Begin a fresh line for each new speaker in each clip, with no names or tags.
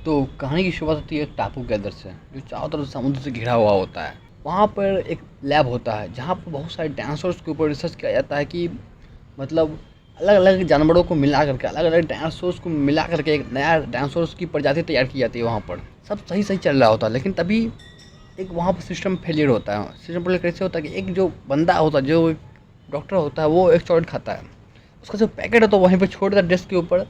तो कहानी की शुरुआत होती है एक टापू के अंदर से, जो चारों तरफ समुद्र से घिरा हुआ होता है। वहाँ पर एक लैब होता है जहाँ पर बहुत सारे डायनासोर्स के ऊपर रिसर्च किया जाता है कि मतलब अलग अलग जानवरों को मिला करके, अलग अलग डायनासोर्स को मिला करके एक नया डायनासोर्स की प्रजाति तैयार की जाती है। वहाँ पर सब सही सही चल रहा होता है, लेकिन तभी एक वहाँ पर सिस्टम फेलियर होता है। सिस्टम फेलियर कैसे होता है कि एक जो बंदा होता है, जो डॉक्टर होता है, वो एक चॉकलेट खाता है। उसका जो पैकेट है तो वहीं पे छोड़ देता है डेस्क के ऊपर,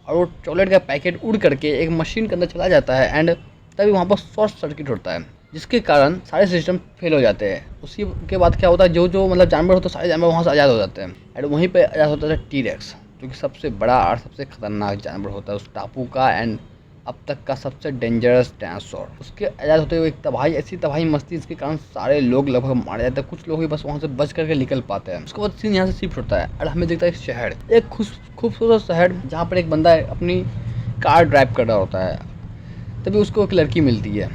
और वो चॉकलेट का पैकेट उड़ करके एक मशीन के अंदर चला जाता है। एंड तभी वहाँ पर शॉर्ट सर्किट होता है, जिसके कारण सारे सिस्टम फेल हो जाते हैं। उसी के बाद क्या होता है, जो जो मतलब जानवर होते हैं, सारे जानवर वहाँ से आज़ाद हो जाते हैं। एंड वहीं पे आज़ाद होता है टी-रेक्स, जो कि सबसे बड़ा और सबसे खतरनाक जानवर होता है उस टापू का, एंड अब तक का सबसे डेंजरस डायनासोर। उसके आज़ाद होते हुए एक तबाही, ऐसी तबाही मस्ती, जिसके कारण सारे लोग लगभग मारे जाते हैं। कुछ लोग ही बस वहाँ से बच करके निकल पाते हैं। उसके बाद सीन यहाँ से शिफ्ट होता है और हमें दिखता है एक शहर, एक खूबसूरत शहर, जहाँ पर एक बंदा अपनी कार ड्राइव कर रहा होता है। तभी उसको एक लड़की मिलती है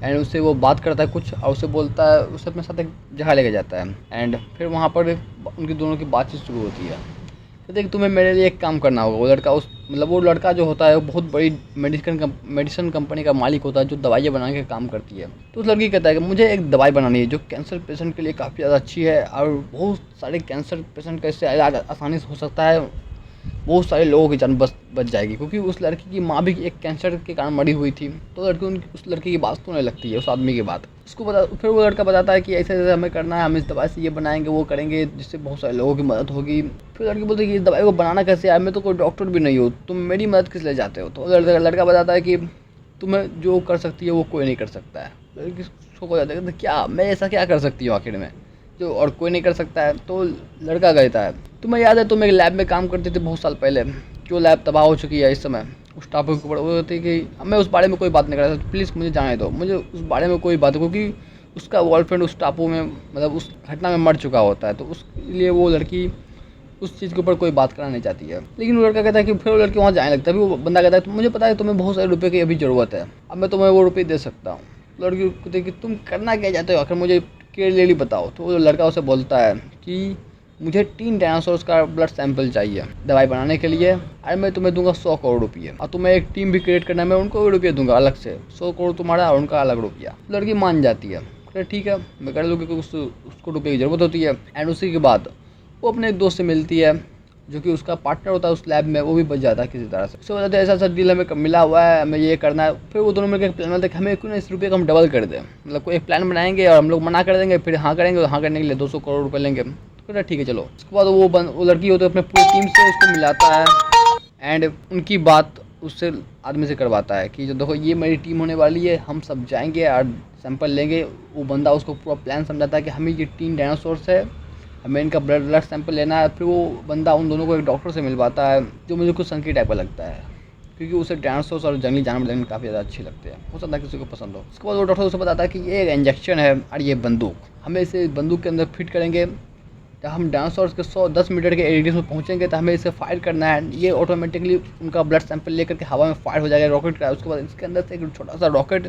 एंड उससे वो बात करता है कुछ, और उसे बोलता है, उसे अपने साथ एक जगह लेके जाता है। एंड फिर वहाँ पर उनकी दोनों की बातचीत शुरू होती है। कहते हैं कि तुम्हें मेरे लिए एक काम करना होगा। वो लड़का वो लड़का जो होता है वो बहुत बड़ी मेडिसिन कंपनी का मालिक होता है, जो दवाइयाँ बनाने का काम करती है। तो उस लड़की कहता है कि मुझे एक दवाई बनानी है जो कैंसर पेशेंट के लिए काफ़ी ज़्यादा अच्छी है, और बहुत सारे कैंसर पेशेंट का इससे इलाज आसानी से हो सकता है। बहुत सारे लोगों की जान बच जाएगी, क्योंकि उस लड़की की माँ भी एक कैंसर के कारण मरी हुई थी। तो लड़की उस लड़की की बात सुनने लगती है, उस आदमी की बात। उसको बता, फिर वो लड़का बताता है कि ऐसे ऐसे हमें करना है, हम इस दवाई से ये बनाएंगे, वो करेंगे, जिससे बहुत सारे लोगों की मदद होगी। फिर लड़की बोलती है कि इस दवाई को बनाना कैसे है, मैं तो कोई डॉक्टर भी नहीं हूँ, तुम मेरी मदद किस लिए चाहते हो। तो लड़का बताता है कि तुम्हें जो कर सकती है वो कोई नहीं कर सकता है। लड़की शौक हो जाता है, क्या मैं ऐसा क्या कर सकती हूँ आखिर में, जो और कोई नहीं कर सकता है। तो लड़का कहता है, तुम्हें याद है तुम एक लैब में काम करते थे बहुत साल पहले, जो लैब तबाह हो चुकी है इस समय उस टापू के ऊपर। वो होती है कि मैं उस बारे में कोई बात नहीं कर रहा था, प्लीज़ मुझे जाने दो, मुझे उस बारे में कोई बात, क्योंकि उसका बॉयफ्रेंड उस टापू में मतलब उस घटना में मर चुका होता है। तो उसके लिए वो लड़की उस चीज़ के ऊपर कोई बात करना नहीं चाहती है। लेकिन वो लड़का कहता है कि फिर वो लड़की वहाँ जाने लगता है। अभी वो बंदा कहता है मुझे पता है तुम्हें बहुत सारे रुपये की अभी ज़रूरत है, अब मैं तुम्हें वो रुपये दे सकता हूँ। लड़की कहती है कि तुम करना क्या चाहते हो आखिर, मुझे क्लियरली बताओ। तो वो लड़का उसे बोलता है कि मुझे 3 डायनासोर्स का ब्लड सैंपल चाहिए दवाई बनाने के लिए, और मैं तुम्हें दूंगा 100 करोड़ रुपये, और तुम्हें एक टीम भी क्रिएट करना है, मैं उनको भी रुपये दूंगा अलग से, 100 करोड़ तुम्हारा और उनका अलग रुपया। लड़की मान जाती है, ठीक है मैं कर लूँगी, क्योंकि उसको रुपये की ज़रूरत होती है। एंड उसी के बाद वो अपने एक दोस्त से मिलती है, जो कि उसका पार्टनर होता है उस लैब में, वो भी बच जाता है किसी तरह से। उससे बताते हैं ऐसा ऐसा डील हमें मिला हुआ है, हमें ये करना है। फिर वो दोनों मिलकर एक प्लान बनाते हैं कि हमें क्यों ना इस रुपये को हम डबल कर दें, मतलब कोई एक प्लान बनाएंगे और हम लोग मना कर देंगे, फिर हाँ करेंगे, और हाँ करने के लिए 200 करोड़ रुपये लेंगे। तो ठीक है चलो। उसके बाद वो लड़की होती है अपने पूरी टीम से उसको मिलाता है, एंड उनकी बात उससे आदमी से करवाता है कि जो देखो ये मेरी टीम होने वाली है, हम सब जाएंगे और सैंपल लेंगे। वो बंदा उसको पूरा प्लान समझाता है कि हमें ये 3 डायनासोर्स है, हमें इनका ब्लड सैंपल लेना है। फिर वो बंदा उन दोनों को एक डॉक्टर से मिलवाता है, जो मुझे कुछ संकी टाइप का लगता है, क्योंकि उसे डायनासोर्स और जंगली जानवर देखने काफ़ी ज़्यादा अच्छे लगते हैं, हो सकता है किसी को पसंद हो। उसके बाद वो डॉक्टर उसे बताता है कि ये एक इंजेक्शन है और ये बंदूक, हमें इसे बंदूक के अंदर फिट करेंगे। जब हम डायनासोर्स के 110 मीटर के रेडियस में पहुँचेंगे तो हमें इसे फायर करना है। ये ऑटोमेटिकली उनका ब्लड सैंपल लेकर के हवा में फायर हो जाएगा रॉकेट का। उसके बाद इसके अंदर से एक छोटा सा रॉकेट,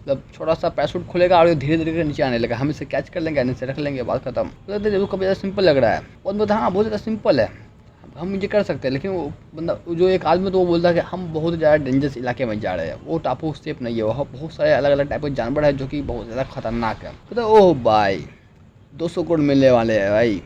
मतलब छोटा सा पैराशूट खुलेगा और ये धीरे धीरे नीचे आने लगा, हम इसे कैच कर लेंगे, नीचे रख लेंगे, बात खत्म। तो देखो काफ़ी ज़्यादा सिंपल लग रहा है। और बोलता हाँ बहुत ज़्यादा सिंपल है, हम ये कर सकते हैं। लेकिन वो बंदा जो एक आदमी, तो वो बोलता है कि हम बहुत ज़्यादा डेंजरस इलाके में जा रहे हैं, वो टापू सेफ नहीं है, वहाँ बहुत सारे अलग अलग टाइप के जानवर है जो कि बहुत ज़्यादा खतरनाक है। तो ओह भाई 200 करोड़ मिलने वाले हैं भाई,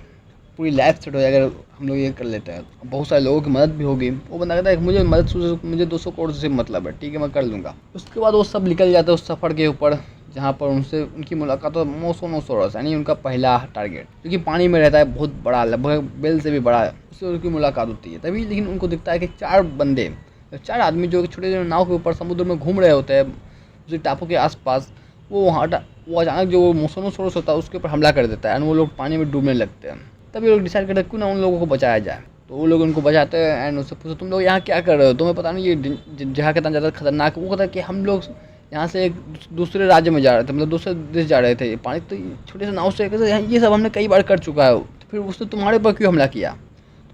पूरी लाइफ सेट हो जाएगा अगर हम लोग ये कर लेते हैं, बहुत सारे लोगों की मदद भी होगी। वो बंदा कहता है मुझे 200 करोड़ से मतलब है, ठीक है मैं कर लूँगा। उसके बाद वो सब निकल जाते हैं उस सफ़र के ऊपर, जहाँ पर उनकी मुलाकात हो मोसोनोसोरस, यानी उनका पहला टारगेट, जो कि पानी में रहता है, बहुत बड़ा, लगभग बेल से भी बड़ा है। उससे उनकी मुलाकात होती है तभी। लेकिन उनको दिखता है कि 4 आदमी जो छोटे छोटे नाव के ऊपर समुद्र में घूम रहे होते हैं उसी टापू के आसपास, वो अचानक जो मोसोनोसोरस होता है उसके ऊपर हमला कर देता है, और वो लोग पानी में डूबने लगते हैं। तभी लोग डिसाइड करते हैं क्यों ना उन लोगों को बचाया जाए। तो वो लोग उनको बचाते हैं एंड उससे पूछते तुम लोग यहाँ क्या कर रहे हो, तुम्हें पता नहीं ये जगह कितना ज़्यादा खतरनाक है। वो कहता है कि हम लोग यहाँ से एक दूसरे राज्य में जा रहे थे, मतलब दूसरे देश जा रहे थे, पानी तो छोटे से नाव से ये सब हमने कई बार कर चुका है, तो फिर उसने तुम्हारे ऊपर क्यों हमला किया।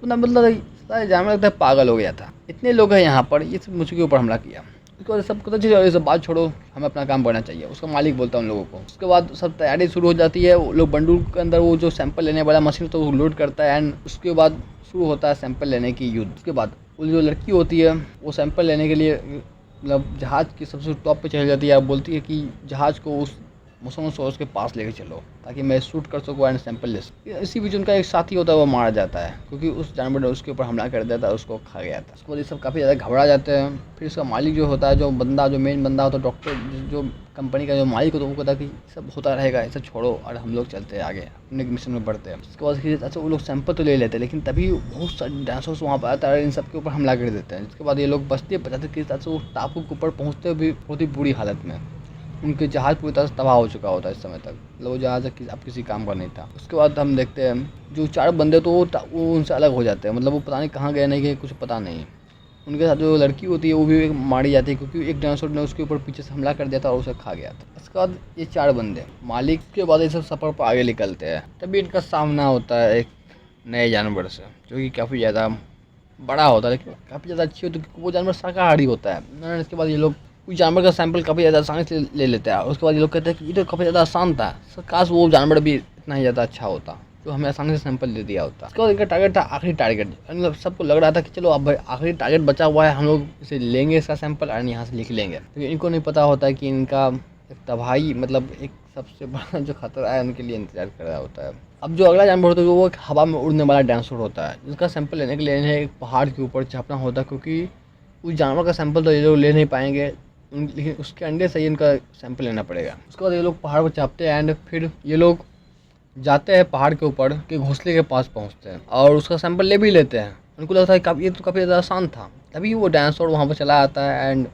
तो मतलब सारे जानवर लगता है पागल हो गया था, इतने लोग हैं यहाँ पर, ये सब मुझके ऊपर हमला किया। उसके बाद सब कहता है ये सब बात छोड़ो, हमें अपना काम करना चाहिए, उसका मालिक बोलता है उन लोगों को। उसके बाद सब तैयारी शुरू हो जाती है, वो लोग बंदूक के अंदर वो जो सैंपल लेने वाला मशीन तो वो लोड करता है, एंड उसके बाद शुरू होता है सैंपल लेने की युद्ध। उसके बाद वो जो लड़की होती है वो सैंपल लेने के लिए मतलब जहाज़ की सबसे टॉप पे चली जाती है, बोलती है कि जहाज़ को उस मोसोनोसोरस के पास लेके चलो ताकि मैं शूट कर सकूँ एंड सैंपल ले सकूँ। इसी बीच उनका एक साथी होता है, वो मारा जाता है क्योंकि उस जानवर ने उसके ऊपर हमला कर दिया था, उसको खा गया था। उसके बाद ये सब काफ़ी ज़्यादा घबरा जाते हैं। फिर उसका मालिक जो होता है, जो मेन बंदा होता है, डॉक्टर, जो कंपनी का जो मालिक होता है, वो कहता है कि सब होता रहेगा, ऐसा छोड़ो और हम लोग चलते हैं आगे, अपने मिशन में बढ़ते हैं। उसके बाद फिर अच्छा वो लोग सैंपल तो ले लेते हैं, लेकिन तभी बहुत सारे डायनासोर्स वहाँ पर आता है, इन सब के ऊपर हमला कर देते हैं। जिसके बाद ये लोग बचते बचाते किसी तरह से वो टापू के ऊपर पहुँचते भी बहुत ही बुरी हालत में। उनके जहाज़ पूरी तरह से तबाह हो चुका होता है इस समय तक, मतलब वो जहाज़ अब किसी काम का नहीं था। उसके बाद हम देखते हैं जो 4 बंदे तो वो उनसे अलग हो जाते हैं, मतलब वो पता नहीं कहाँ गए, नहीं गए, कुछ पता नहीं। उनके साथ जो लड़की होती है वो भी मारी जाती है क्योंकि एक डायनासोर ने उसके ऊपर पीछे से हमला कर दिया था और उसे खा गया था। उसके बाद ये 4 बंदे मालिक के बाद ये सब सफ़र पर आगे निकलते हैं। तभी इनका सामना होता है एक नए जानवर से, जो कि काफ़ी ज़्यादा बड़ा होता है, लेकिन काफ़ी ज़्यादा अच्छी होती है क्योंकि वो जानवर शाकाहारी होता है। इसके बाद ये लोग उस जानवर का सैंपल काफ़ी ज़्यादा आसानी से ले लेते हैं। उसके बाद ये लोग कहते हैं कि ये तो काफ़ी ज़्यादा आसान था, काश वो जानवर भी इतना ही ज़्यादा अच्छा होता जो हमें आसानी से सैंपल दे दिया होता। उसके बाद इनका टारगेट था आखिरी टारगेट, मतलब सबको लग रहा था कि चलो अब आखिरी टारगेट बचा हुआ है, हम लोग इसे लेंगे इसका सैंपल और यहाँ से लिख लेंगे। लेकिन इनको नहीं पता होता है कि इनका एक तबाही, मतलब एक सबसे बड़ा जो खतरा है उनके लिए इंतजार कर रहा होता है। अब जो अगला जानवर होता है वो एक हवा में उड़ने वाला डायनासोर होता है, जिसका सैंपल लेने के लिए इन्हें एक पहाड़ के ऊपर चढ़ना होता है क्योंकि उस जानवर का सैंपल तो ये लोग ले नहीं पाएंगे, लेकिन उसके अंडे से ही इनका सैंपल लेना पड़ेगा। उसके बाद ये लोग पहाड़ पर चढ़ते हैं एंड फिर ये लोग जाते हैं पहाड़ के ऊपर के घोंसले के पास पहुंचते हैं और उसका सैंपल ले भी लेते हैं। उनको लगता है ये तो काफ़ी ज़्यादा आसान था। तभी वो डायनासोर वहाँ पर चला आता है एंड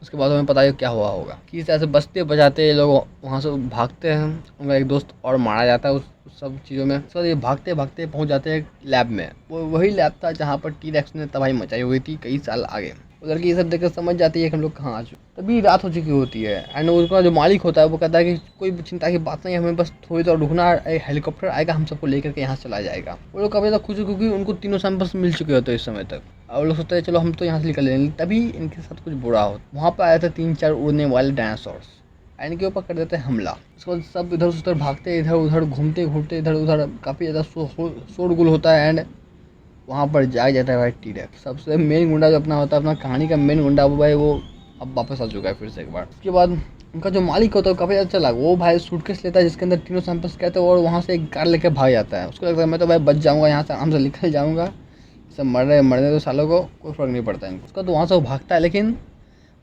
उसके बाद हमें पता है क्या हुआ होगा कि इस तरह से बचते बचाते ये लोग वहाँ से भागते हैं। उनका एक दोस्त और मारा जाता है उस सब चीज़ों में। उसके बाद ये भागते भागते पहुँच जाते हैं लैब में। वो वही लैब था जहाँ पर टी-रेक्स ने तबाही मचाई हुई थी कई साल आगे। वो लड़की ये सब देखकर समझ जाती है कि हम लोग कहाँ आ चुके। तभी रात हो चुकी होती है एंड उसका जो मालिक होता है वो कहता है कि कोई चिंता की बात नहीं, हमें बस थोड़ी देर रुकना, हेलीकॉप्टर आएगा, हम सबको लेकर के यहाँ चला जाएगा। वो लोग काफ़ी ज़्यादा खुश है क्योंकि उनको तीनों सैंपल्स मिल चुके होते हैं इस समय तक और लोग सोचते हैं चलो हम तो यहाँ से निकल लेंगे। तभी इनके साथ कुछ बुरा हो, वहाँ पर आए थे 3-4 उड़ने वाले डायनासोर्स, इनके ऊपर कर देते हैं हमला। उसके बाद सब इधर उधर भागते, इधर उधर घूमते घूमते इधर उधर, काफ़ी ज़्यादा शोरगुल होता है एंड वहाँ पर जाया जाता है भाई टी-रेक्स। सबसे मेन गुंडा जो अपना होता है, अपना कहानी का मेन गुंडा, वो भाई वो अब वापस आ चुका है फिर से एक बार। उसके बाद उनका जो मालिक होता है काफ़ी अच्छा लगा, वो भाई सूटकेस लेता है जिसके अंदर तीनों सैंपल्स कहते हैं और वहाँ से एक कार लेकर भाग जाता है। उसको लगता है मैं तो भाई बच जाऊँगा, यहाँ से आराम से निकल जाऊँगा, सब मरने तो सालों को कोई फ़र्क नहीं पड़ता इनको। उसका तो वहाँ से वो भागता है, लेकिन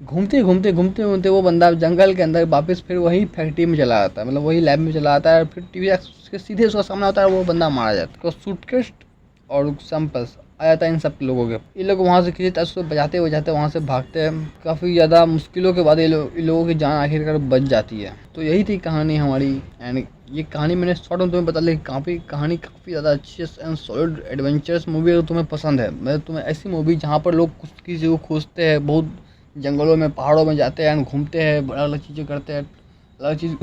घूमते घूमते घूमते घूमते वो बंदा जंगल के अंदर वापस फिर वही फैक्ट्री में चला आता है, मतलब वही लैब में चला आता है। फिर टी-रेक्स के सीधे उसका सामना होता है, वो बंदा मारा जाता है। सूटकेस और सैंपल्स आ जाता है इन सब लोगों के। ये लोग वहाँ से किसी तरह से बचाते बचाते वहाँ से भागते हैं। काफ़ी ज़्यादा मुश्किलों के बाद इन लोगों की जान आखिरकार बच जाती है। तो यही थी कहानी हमारी एंड ये कहानी मैंने शॉर्ट में तुम्हें बता दी। कहानी काफ़ी ज़्यादा अच्छी एंड सॉलिड एडवेंचरस मूवी अगर तुम्हें पसंद है, मैं तुम्हें ऐसी मूवी जहाँ पर लोग कुछ किसी को खोजते हैं, बहुत जंगलों में पहाड़ों में जाते हैं एंड घूमते हैं, अलग अलग चीज़ें करते हैं, अलग चीज़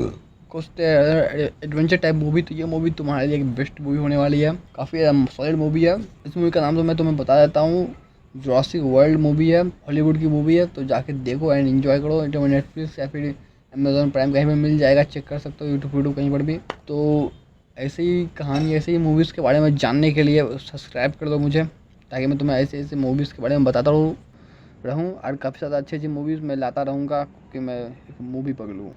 खोजते हैं, एडवेंचर टाइप मूवी, तो ये मूवी तुम्हारे लिए एक बेस्ट मूवी होने वाली है। काफ़ी सॉलिड मूवी है। इस मूवी का नाम तो मैं तुम्हें बता देता हूँ, जुरासिक वर्ल्ड मूवी है, हॉलीवुड की मूवी है। तो जाके देखो एंड एंजॉय करो। तुम्हें नेटफ्लिक्स या फिर अमेजोन प्राइम कहीं पर मिल जाएगा, चेक कर सकते हो, यूट्यूब कहीं पर भी। तो ऐसे ही कहानी, ऐसे ही मूवीज़ के बारे में जानने के लिए सब्सक्राइब कर दो मुझे, ताकि मैं तुम्हें ऐसे ऐसे मूवीज़ के बारे में बताता रहूँ और काफ़ी ज़्यादा अच्छी अच्छी मूवीज़ मैं लाता रहूँगा, क्योंकि मैं एक मूवी पगलू हूँ।